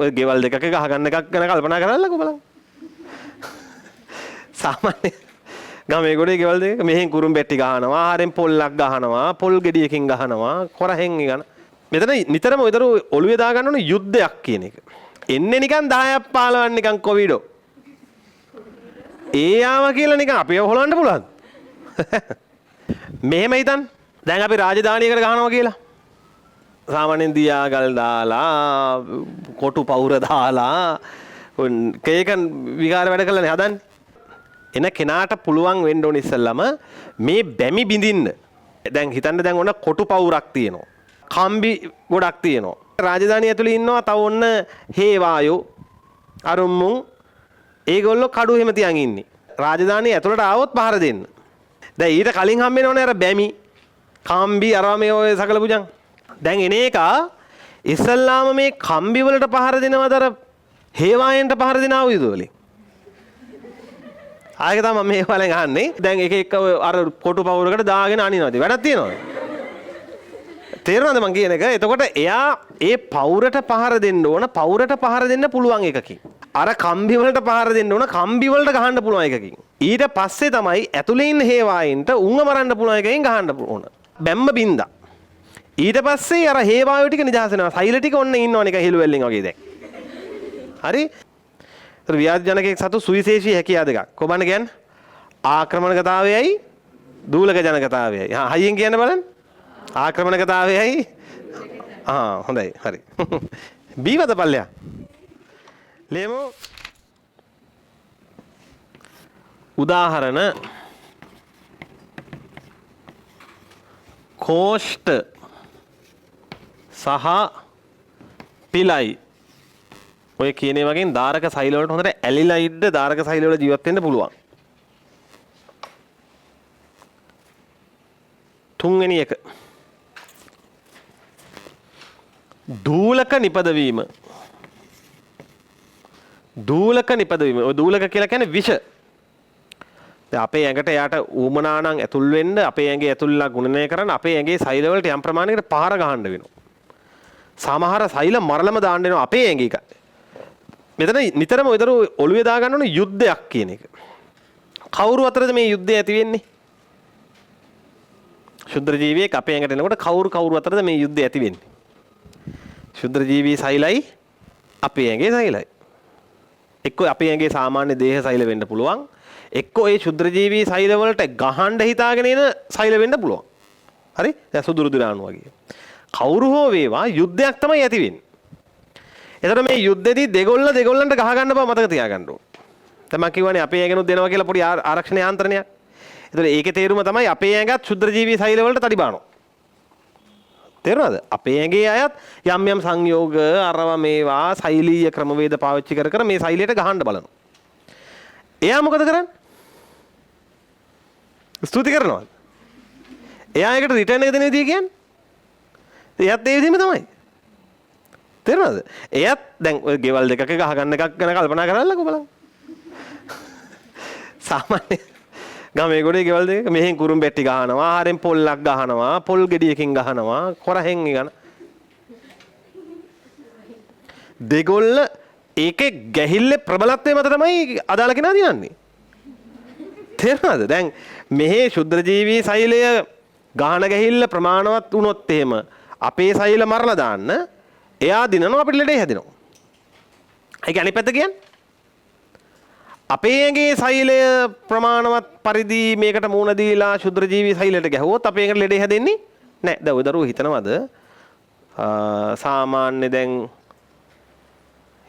ඔය ගෙවල් දෙකක ගහගන්න එකක් ගැන කල්පනා කරන්නකෝ බලන්න. සාමාන්‍ය ගමේ ගොඩේ ගෙවල් දෙක මෙහෙන් කුරුම් බෙට්ටි ගහනවා, ආහාරෙන් පොල්ලක් ගහනවා, පොල් ගෙඩියකින් ගහනවා, කොරහෙන් ගන්න. මෙතන නිතරම ඔයතර ඔළුවේ දා ගන්න ඕන යුද්ධයක් කියන එක. එන්නේ නිකන් 10ක් 15ක් නිකන් කොවිඩෝ. ඒ ආවා කියලා නිකන් අපිව හොලවන්න පුළුවන්. මෙහෙම හිතන්න. දැන් අපි රාජධානියකට ගහනවා කියලා. සාමාන්‍යයෙන් දියාගල් දාලා, කොටු පවුර දාලා, කේකන් විකාර වැඩ කළානේ හදන්නේ. එන කෙනාට පුළුවන් වෙන්න ඕන ඉස්සෙල්ලාම මේ බැමි බිඳින්න. දැන් හිතන්න දැන් ඔන්න කොටු පවුරක් තියෙනවා. කම්බි ගොඩක් තියෙනවා. රාජධානිය ඇතුලේ ඉන්නවා තව ඔන්න හේවායෝ අරුම්මුන් ඒගොල්ලෝ කඩු එහෙම තියන් ඉන්නේ. රාජධානිය ඇතුලට ආවොත් පහර දෙන්න. දැන් ඊට කලින් හම්බ වෙනවනේ අර බැමි කම්බි අරවා මේ ඔය සකල පුජන්. දැන් එන එක ඉස්සල්ලාම මේ කම්බි වලට පහර දෙනවද අර හේවායන්ට පහර දෙන ආයුධ වලින්? ආයෙක තමයි මේ වලෙන් අහන්නේ. දැන් එක එක අර කොටු පවුරකට දාගෙන අනිනවද? වැඩක් තියනවද? තේරෙනවද මං කියන එක? එතකොට එයා ඒ පවුරට පහර දෙන්න ඕන, පවුරට පහර දෙන්න පුළුවන් එකකින්. අර කම්බි වලට පහර දෙන්න ඕන, කම්බි වලට ගහන්න පුළුවන් එකකින්. ඊට පස්සේ තමයි ඇතුලේ ඉන්න හේවායින්ට උංග මරන්න පුළුවන් එකකින් ගහන්න ඕන. බැම්ම බින්දා. ඊට පස්සේ අර හේවායෝ ටික නිදහස් වෙනවා. සෛල ටික ඔන්න ඉන්නවනේ එක හිළුවෙල්ලෙන් වගේ දැන්. හරි? ඒතර ව්‍යාධි ජනකයෙක් සතු සුවිශේෂී හැකියාව දෙකක්. කොබන්න කියන්නේ? ආක්‍රමණකතාවයයි දූලක ජනකතාවයයි. හයියෙන් කියන්න බලන්න. ආක්‍රමණකතාවයයි හොඳයි හරි. බීවද පල්ලෙයා. ලේමෝ උදාහරණ කෝෂ්ඨ සහ පිලයි ඔය කියනේ වගේ ධාරක සෛල වලට හොඳට ඇලිලා ඉන්න ධාරක සෛල වල ජීවත් වෙන්න පුළුවන්. තුන්වෙනි එක දූලක නිපදවීම. දූලක නිපදවීම. ඔය දූලක කියලා කියන්නේ විෂ. දැන් අපේ ඇඟට යාට ඌමනා නම් ඇතුල් වෙන්න අපේ ඇඟේ ඇතුල්ලා ගුණනය කරන්න අපේ ඇඟේ සෛල වලට යම් ප්‍රමාණයකට පහර ගහන්න වෙනවා. සමහර සෛල මරලම දාන්න වෙනවා අපේ ඇඟේ. මෙතන නිතරම ඔයතර ඔළුවේ දා ගන්න ඕන යුද්ධයක් කියන එක. කවුරු අතරද මේ යුද්ධය ඇති වෙන්නේ? ශුද්‍ර ජීවියෙක් අපේ ඇඟට එනකොට කවුරු අතරද මේ යුද්ධය ඇති වෙන්නේ? ශුද්‍ර ජීවී සෛලයි අපේ ඇඟේ සෛලයි. එක්ක අපේ ඇඟේ සාමාන්‍ය දේහ සෛල වෙන්න පුළුවන්. එක්ක ඒ ශුද්‍ර ජීවී සෛල වලට ගහන්න හිතාගෙන එන සෛල වෙන්න පුළුවන්. හරි? දැන් සුදුරු දිනාණු වගේ. කවුරු හෝ වේවා යුද්ධයක් තමයි ඇති වෙන්නේ. එතකොට මේ යුද්ධෙදී දෙගොල්ලන්ට ගහ ගන්න බව මතක තියාගන්න ඕන. දැන් මම කියවනේ අපේ ඇඟෙනුත් දෙනවා කියලා පොඩි ආරක්ෂණ යාන්ත්‍රණයක්. එතකොට ඒකේ තේරුම තමයි අපේ ඇඟත් ශුද්‍ර ජීවී සෛල වලට තඩි බානවා. තේරුණාද? අපේ ඇඟේ අයත් යම් යම් සංයෝග අරව මේවා සෛලීය ක්‍රමවේද පාවිච්චි කර මේ සෛලයට ගහන්න බලනවා. එයා මොකද කරන්නේ? ස්තුති කරනවා. එයා එකට රිටර්න් එක දෙන විදිය කියන්නේ. එයාත් ඒ විදිහම තමයි. තේරුණාද? එයාත් දැන් ඔය ගෙවල් දෙකක ගහගන්න එකක් ගැන කල්පනා කරන්නකෝ බලන්න. සාමාන්‍ය ගමේ ගොඩේ ගෙවල් දෙක මෙහෙන් කුරුම් බෙට්ටි ගහනවා, ආහාරෙන් පොල්ලක් ගහනවා, පොල් ගෙඩියකින් ගහනවා, කොරහෙන් ගන්න. දෙගොල්ල ඒකේ ගැහිල්ලේ ප්‍රබලත්වය මත තමයි අදාළ කෙනා දිනන්නේ. තේරුණාද? දැන් මෙහි ශුද්‍ර ජීවී සෛලය ගහන ගැහිල්ල ප්‍රමාණවත් වුණොත් එහෙම අපේ සෛල මරලා දාන්න එයා දිනනවා අපිට ලෙඩේ හැදෙනවා. ඒක අනිත් පැත්ත කියන්නේ අපේ ඇඟේ සෛලය ප්‍රමාණවත් පරිදි මේකට මූණ දීලා ශුද්‍ර ජීවී සෛලයට ගැහුවොත් අපේ ඇඟට ලෙඩේ හැදෙන්නේ නැහැ. දැන් ඔය දරුවෝ හිතනවද සාමාන්‍ය දැන්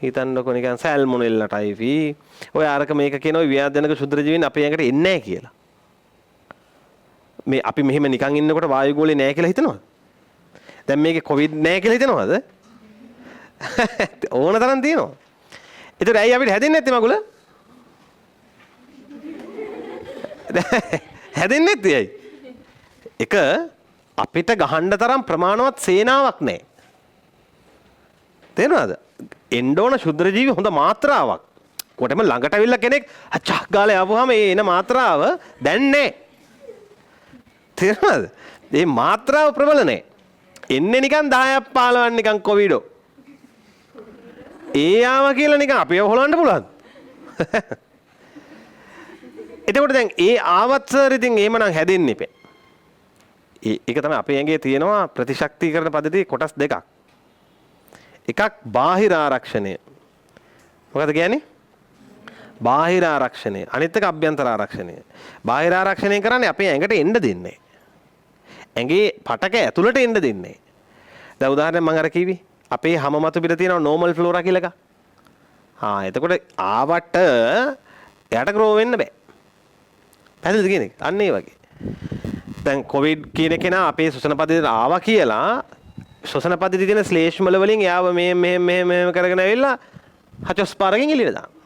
හිතන්නකො නිකන් සැල්මොනෙල්ලා ටයිපි ඔය අරක මේක කියන ඔය ව්‍යාධජනක ශුද්‍ර ජීවීන් අපේ ඇඟට එන්නේ නැහැ කියලා. මේ අපි මෙහෙම නිකන් ඉන්නකොට වායු ගෝලේ නැහැ කියලා හිතනවද? දැන් මේකේ කොවිඩ් නැහැ කියලා හිතනවද? ඕන තරම් තියෙනවා. ඒතර ඇයි අපිට හැදෙන්නේ නැත්තේ මගුල? හැදෙන්නේ නැත්තේ ඇයි? එක අපිට ගහන්න තරම් ප්‍රමාණවත් සේනාවක් නැහැ. තේරෙනවද? එන්න ඕන ශුද්‍ර ජීවි හොඳ මාත්‍රාවක්. කොටම ළඟට අවිල්ලා කෙනෙක් අච්චක් ගාලා යවුවාම ඒ එන මාත්‍රාව දැන් නැහැ. තේරෙනවද? මේ මාත්‍රාව ප්‍රබල නැහැ. එන්නේ නිකන් 10ක් 15ක් නිකන් කොවිඩෝ. ඒ ආවා කියලා නිකන් අපිව හොලවන්න පුළුවන්. එතකොට දැන් ඒ ආවත් සර් ඉතින් එහෙමනම් හැදෙන්න ඉපේ. ඒක තමයි අපේ ඇඟේ තියෙනවා ප්‍රතිශක්තිකරණ පද්ධතියේ කොටස් දෙකක්. එකක් බාහිර ආරක්ෂණය. මොකද කියන්නේ? බාහිර ආරක්ෂණය. අනිත් එක අභ්‍යන්තර ආරක්ෂණය. බාහිර ආරක්ෂණය කරන්නේ අපේ ඇඟට එන්න දෙන්නේ. ඇඟේ පටක ඇතුළට එන්න දෙන්නේ. දැන් උදාහරණයක් මම අර කිව්වේ. අපේ හැම මතු පිට තියෙනවා නෝමල් ෆ්ලෝරා කියලා එකක්. එතකොට ආවට එයාට ග්‍රෝ වෙන්න බෑ. පැහැදිලිද කියන එක? අන්න ඒ වගේ. දැන් කොවිඩ් කියන කෙනා අපේ ශ්වසන පද්ධතියට ආවා කියලා ශ්වසන පද්ධතියේ තියෙන ශ්ලේෂ්මල වලින් එයාව මෙහෙම කරගෙන ඇවිල්ලා හචොස් පාරකින් එළියට දානවා.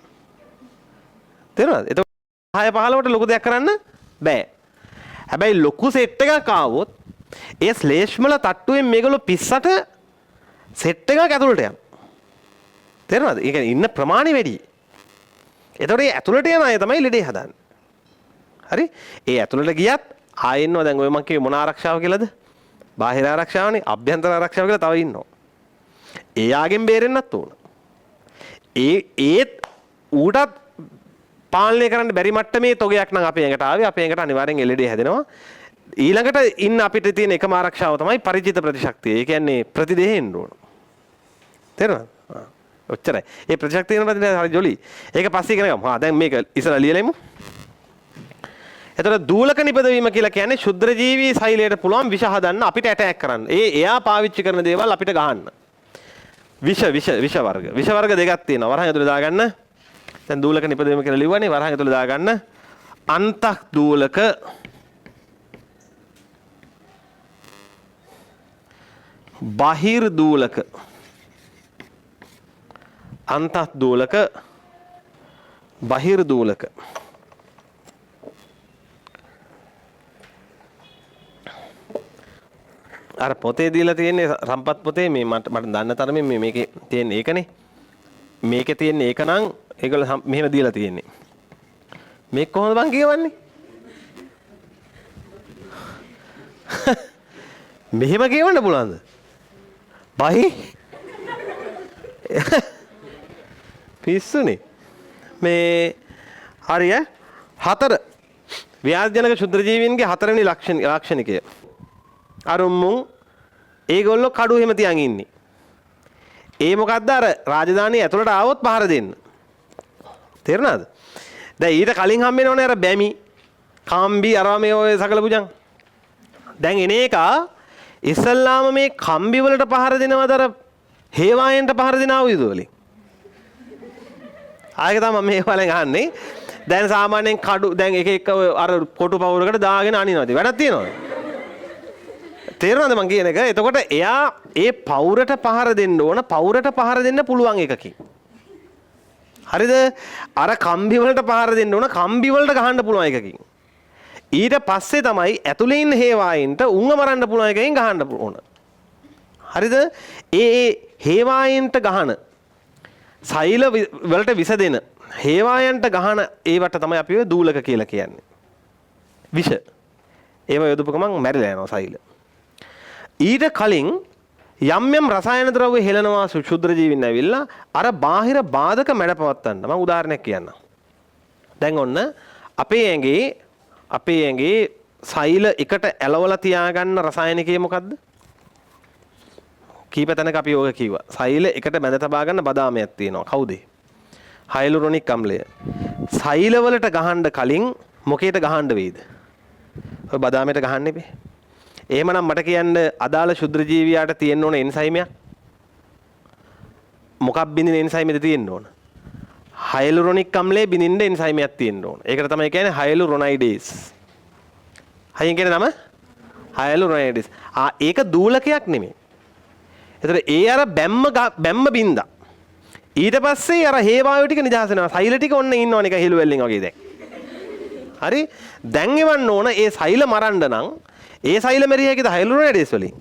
තේරුණාද? එතකොට 6 15ට ලොකු දෙයක් කරන්න බෑ. හැබැයි ලොකු සෙට් එකක් ආවොත් ඒ ශ්ලේෂ්මල තට්ටුවෙන් මේගොල්ලෝ පිස්සට සෙට් එකක් ඇතුළට යනවා. තේරුණාද? ඒ කියන්නේ ඉන්න ප්‍රමාණය වැඩි. එතකොට ඒ ඇතුළට යන අය තමයි ලෙඩේ හදන්නේ. හරි? ඒ ඇතුළට ගියත් ආයෙන්නවා දැන් ඔය මං කිව්වේ මොන ආරක්ෂාව කියලාද? බාහිර ආරක්ෂාවනේ, අභ්‍යන්තර ආරක්ෂාව කියලා තව ඉන්නවා. එයාගෙන් බේරෙන්නත් ඕන. ඒත් ඌටත් පාලනය කරන්න බැරි මට්ටමේ තොගයක් නම් අපේ ඇඟට ආවේ. අපේ ඇඟට අනිවාර්යෙන් එල්ලෙඩේ හැදෙනවා. ඊළඟට ඉන්න අපිට තියෙන එකම ආරක්ෂාව තමයි පරිචිත ප්‍රතිශක්තිය. ඒ කියන්නේ ප්‍රතිදේහෙ එන්න ඕන. තේරුණාද? ඔච්චරයි. ඒ ප්‍රතිශක්තිය වෙන ප්‍රතිදේහ හරි ජොලි. ඒක පස්සේ ඉගෙන ගමු. දැන් මේක ඉස්සරහ ලියලෙමු. එතකොට දූලක නිපදවීම කියලා කියන්නේ ශුද්‍ර ජීවී සෛලයට පුළුවන් විෂ හදන්න අපිට ඇටැක් කරන්න. එයා පාවිච්චි කරන දේවල් අපිට ගහන්න. විෂ වර්ග. විෂ වර්ග දෙකක් තියෙනවා. වරහන් ඇතුලේ දාගන්න. දැන් දූලක නිපදවීම කියලා ලිව්වනේ. වරහන් ඇතුලේ දාගන්න. අන්තක් දූලක බහිර් දූලක අන්තක් දූලක බහිර් දූලක අර පොතේ දීලා තියෙන්නේ සම්පත් පොතේ මේ මට දන්න තරමින් මේකේ තියෙන ඒකනේ. මේකේ තියෙන ඒක නම් ඒගොල්ලෝ මෙහෙම දීලා තියෙන්නේ. මේක කොහොමද බං කියවන්නේ? මෙහෙම කියවන්න පුළුවන්ද? බහි පිස්සුනේ. මේ හරිය 4 ව්‍යාධිජනක ශුද්‍ර ජීවීන්ගේ 4වෙනි ලක්ෂණිකය. අරුම්මුන් ඒගොල්ලෝ කඩු එහෙම තියන් ඉන්නේ. ඒ මොකද්ද අර රාජධානිය ඇතුළට ආවොත් පහර දෙන්න. තේරුණාද? දැන් ඊට කලින් හම්බෙනවනේ අර බැමි, කම්බි අරවා මේ ඔය සකල පුජන්. දැන් එන එක ඉස්සල්ලාම මේ කම්බි වලට පහර දෙනවද අර හේවායන්ට පහර දෙන ආයුධ වලින්? ආයෙක තමයි මේ වලින් අහන්නේ. දැන් සාමාන්‍යයෙන් කඩු දැන් එක අර කොටු පවුරකට දාගෙන අනිනවද? වැඩක් තියනවද? තේරෙනවද මං කියන එක? එතකොට එයා ඒ පවුරට පහර දෙන්න ඕන, පවුරට පහර දෙන්න පුළුවන් එකකින්. හරිද? අර කම්බි වලට පහර දෙන්න ඕන, කම්බි වලට ගහන්න පුළුවන් එකකින්. ඊට පස්සේ තමයි ඇතුලේ ඉන්න හේවායින්ට උන්ව මරන්න පුළුවන් එකකින් ගහන්න ඕන. හරිද? ඒ හේවායින්ට ගහන සෛල වලට විස දෙන හේවායන්ට ගහන ඒවට තමයි අපි ඔය දූලක කියලා කියන්නේ. විෂ. ඒව යොදපු ගමන් මැරිලා යනවා සෛල. ඊට කලින් යම් යම් රසායන ද්‍රව්‍ය හෙලනවා ශුද්‍ර ජීවීන් ඇවිල්ලා අර බාහිර බාධක මැඩපවත්තන්න. මම උදාහරණයක් කියන්නම්. දැන් ඔන්න අපේ ඇඟේ සෛල එකට ඇලවලා තියාගන්න රසායනිකය මොකද්ද? කීප තැනක අපි ඕක කිව්වා. සෛල එකට බැඳ තබා ගන්න බදාමයක් තියෙනවා. කවුද? හයලුරොනික් අම්ලය. සෛල වලට ගහන්න කලින් මොකේට ගහන්න වෙයිද? ඔය බදාමයට ගහන්න එපේ. එහෙමනම් මට කියන්න අදාළ ශුද්‍ර ජීවියාට තියෙන්න ඕන එන්සයිමයක්. මොකක් බින්දින එන්සයිමද තියෙන්න ඕන? හයලුරොනික් අම්ලයේ බින්දින්න එන්සයිමයක් තියෙන්න ඕන. ඒකට තමයි කියන්නේ හයලුරොනයිඩේස්. හයියෙන් කියන නම හයලුරොනයිඩේස්. ඒක දූලකයක් නෙමෙයි. ඒතර ඒ අර බැම්ම බින්දා. ඊට පස්සේ අර හේවායු ටික නිදහස් වෙනවා. සෛල ටික ඔන්න ඉන්නව නිකන් හෙළු වෙල්ලෙන් වගේ දැන්. හරි? දැන් එවන්න ඕන ඒ සෛල මරන්න නම් ඒ සෛල මෙරිය හැකිද හයලුරොනයිඩේස් වලින්?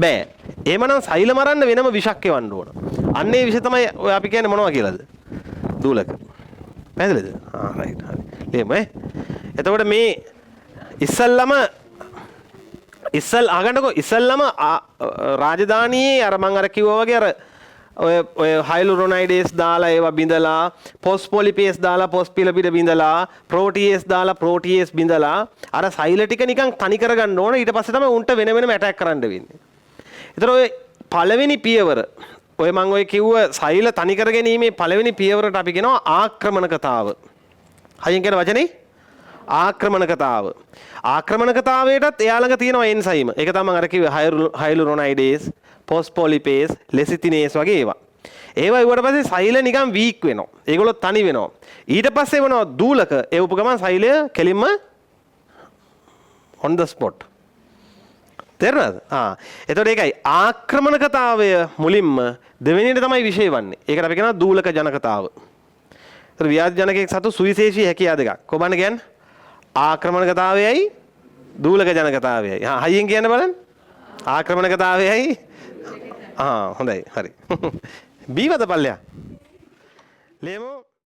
බෑ. එහෙමනම් සෛල මරන්න වෙනම විෂක් එවන්න ඕන. අන්න ඒ විෂ තමයි ඔය අපි කියන්නේ මොනවා කියලාද? දූලක. පැහැදිලිද? රයිට් හරි. එහෙම එතකොට මේ ඉස්සල්ලාම රාජධානියේ අර මං අර කිව්වා වගේ අර ඔය හයිලුරොනයිඩේස් දාලා ඒවා බිඳලා පොස්පොලිපේස් දාලා පොස්පිලපිට බිඳලා ප්‍රෝටියේස් දාලා ප්‍රෝටියේස් බිඳලා අර සෛල ටික නිකන් තනි කරගන්න ඕන. ඊට පස්සේ තමයි උන්ට වෙන වෙනම ඇටැක් කරන්න වෙන්නේ. ඒතර ඔය පළවෙනි පියවර ඔය මම ඔය කිව්ව සෛල තනි කර ගැනීමේ පළවෙනි පියවරට අපි කියනවා ආක්‍රමණකතාව. හයියෙන් කියන වචනේ ආක්‍රමණකතාව. ආක්‍රමණකතාවයටත් එයා ළඟ තියෙනවා එන්සයිම. ඒක තමයි අර කිව්වේ හයිලුරොනයිඩේස්, පොස්පොලිපේස්, ලෙසිතිනේස් වගේ ඒවා. ඒවා ඉවර පස්සේ සෛල නිකන් වීක් වෙනවා. ඒගොල්ලෝ තනි වෙනවා. ඊට පස්සේ වෙනවා දූලක. ඒ උපගමන සෛලය කෙලින්ම on the spot. තේරුණාද? එතකොට ඒකයි ආක්‍රමණකතාවය මුලින්ම දෙවෙනියට තමයි විශේෂ වන්නේ. ඒකට අපි කියනවා දූලක ජනකතාව. ඒතර ව්‍යාධි ජනකයෙක් සතු සුවිශේෂී හැකියාව දෙකක්. කොහොමද කියන්නේ? ආක්‍රමණකතාවයයි දූලක ජනකතාවයයි. හයියෙන් කියන්න බලන්න. ආක්‍රමණකතාවයයි හොඳයි. හරි. බීවද පල්ලෙයා. ලේමෝ